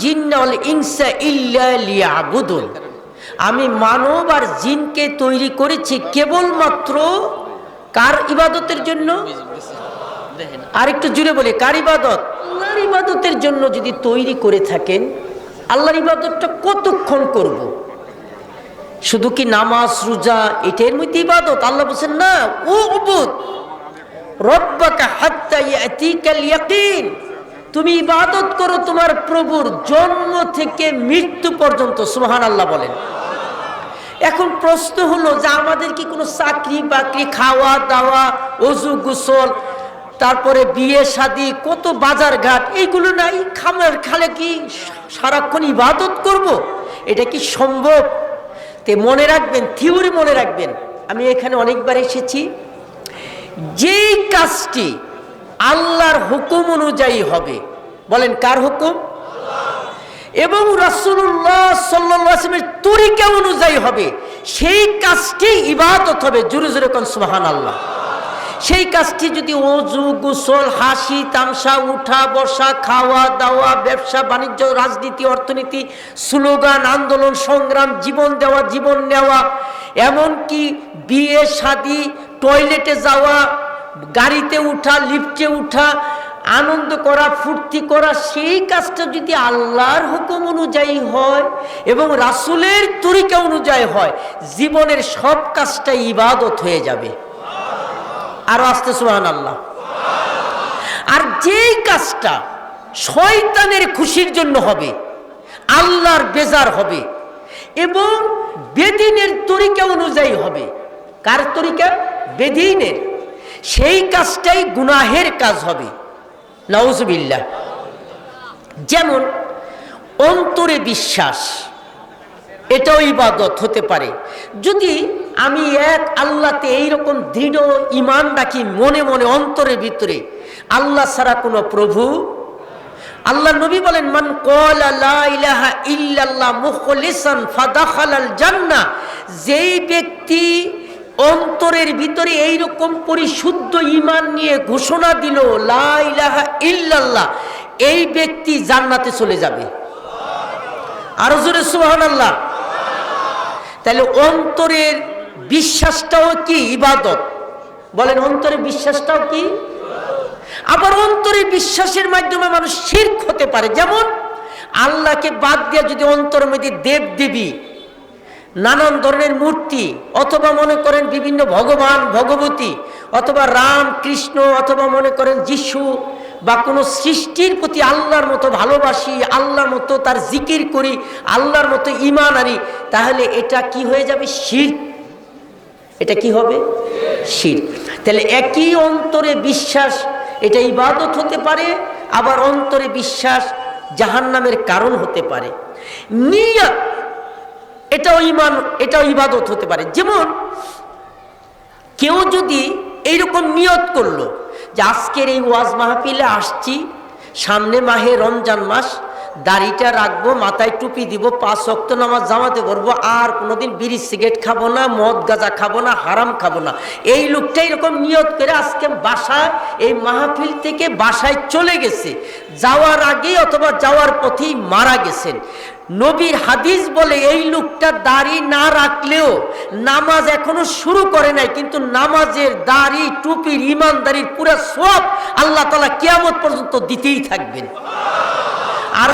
জিন্না ওয়াল ইনসা ইল্লা লিয়াবুদুন, আমি মানব আর জিনকে তৈরি করেছি কেবলমাত্র কার ইবাদতের জন্য? আর একটু জুড়ে বলি, কার ইবাদত? আল্লাহর ইবাদতের জন্য যদি তৈরি করে থাকেন, আল্লাহর ইবাদতটা কতক্ষণ করব? শুধু কি নামাজ রোজা এটার মধ্যে ইবাদত? আল্লাহ বলেন না, উবুদ রব্বাকা হাত্তা ইয়াতিকাল ইয়াকিন, তুমি ইবাদত করো তোমার প্রভুর জন্ম থেকে মৃত্যু পর্যন্ত। সুবহানাল্লাহ বলেন। এখন প্রশ্ন হলো যে আমাদের কি কোনো চাকরি বাকরি, খাওয়া দাওয়া, ওযু গোসল, তারপরে বিয়ে শাদী, কত বাজার ঘাট, এইগুলো নাই? খালে কি সারাক্ষণ ইবাদত করব? এটা কি সম্ভব? তে মনে রাখবেন, থিওরি মনে রাখবেন, আমি এখানে অনেকবার এসেছি, যেই কাজটি আল্লাহর হুকুম অনুযায়ী হবে, বলেন কার হুকুম? এবং রাসূলুল্লাহ সাল্লাল্লাহু আলাইহি ওয়াসাল্লামের তরিকা অনুযায়ী হবে, সেই কাজটি ইবাদত হবে। জোরে জোরে কোন সুবহানাল্লাহ। সেই কাজটি যদি ওযু গোসল, হাসি তামসা, উঠা বসা, খাওয়া দাওয়া, ব্যবসা বাণিজ্য, রাজনীতি, অর্থনীতি, স্লোগান, আন্দোলন, সংগ্রাম, জীবন দেওয়া, জীবন নেওয়া, এমনকি বিয়ে শাদী, টয়লেটে যাওয়া, গাড়িতে উঠা, লিফটে উঠা, আনন্দ করা, ফুর্তি করা, সেই কাজটা যদি আল্লাহর হুকুম অনুযায়ী হয় এবং রাসূলের তরিকা অনুযায়ী হয়, জীবনের সব কাজটা ইবাদত হয়ে যাবে। আরো আসতে সুবহানাল্লাহ। আর যেই কাজটা শয়তানের খুশির জন্য হবে, আল্লাহর বেজার হবে এবং বেদিনের তরিকা অনুযায়ী হবে, কার তরিকা? বেদিনের, সেই কাজটাই গুনাহের কাজ হবে। নাউজুবিল্লাহ। যেমন অন্তরে বিশ্বাস, এটাও ইবাদত হতে পারে। যদি আমি এক আল্লাহতে এইরকম দৃঢ় ঈমান রাখি, মনে মনে অন্তরের ভিতরে আল্লাহ ছাড়া কোনো প্রভু, আল্লাহ নবী বলেন, মান ক্বালা লা ইলাহা ইল্লাল্লাহ মুখলিসান ফাদাখালাল জান্নাহ, যেই ব্যক্তি অন্তরের ভিতরে এইরকম পরিশুদ্ধ ঈমান নিয়ে ঘোষণা দিল লা ইলাহা ইল্লাল্লাহ, এই ব্যক্তি জান্নাতে চলে যাবে। আরো জোরে সুবহানাল্লাহ। তাহলে অন্তরের বিশ্বাসটাও কি ইবাদত? বলেন, অন্তরের বিশ্বাসটাও কি? আবার অন্তরের বিশ্বাসের মাধ্যমে মানুষ শিরক হতে পারে। যেমন আল্লাহকে বাদ দিয়ে যদি অন্তরের মধ্যে দেব দেবী, নানান ধরনের মূর্তি, অথবা মনে করেন বিভিন্ন ভগবান ভগবতী, অথবা রাম কৃষ্ণ, অথবা মনে করেন যিশু, বা কোনো সৃষ্টির প্রতি আল্লাহর মতো ভালোবাসি, আল্লাহর মতো তার জিকির করি, আল্লাহর মতো ঈমান আনি, তাহলে এটা কি হয়ে যাবে? শিরক। এটা কি হবে? শিরক। তাহলে একই অন্তরে বিশ্বাস, এটা ইবাদত হতে পারে, আবার অন্তরে বিশ্বাস জাহান্নামের কারণ হতে পারে। নিয়ত, এটাও ঈমান, এটাও ইবাদত হতে পারে। যেমন কেউ যদি এইরকম নিয়ত করলো যে আজকের এই ওয়াজ মাহফিলে আসছি, সামনে মাহে রমজান মাস, দাড়িটা রাখবো, মাথায় টুপি দিব, 5 ওয়াক্ত নামাজ জামাতে পড়বো, আর কোনোদিন বিড়ি সিগারেট খাবো না, মদ গাঁজা খাবো না, হারাম খাবো না, এই লোকটা এরকম নিয়ত করে আজকে বাসায়, এই মাহফিল থেকে বাসায় চলে গেছে, যাওয়ার আগে অথবা যাওয়ার পথেই মারা গেছেন। নবীর হাদিস বলে এই লোকটা দাড়ি না রাখলেও, নামাজ এখনো শুরু করে নাই, কিন্তু নামাজের, দাড়ি, টুপির, ইমানদারির পুরো সওয়াব আল্লাহ তাআলা কিয়ামত পর্যন্ত দিতেই থাকবেন।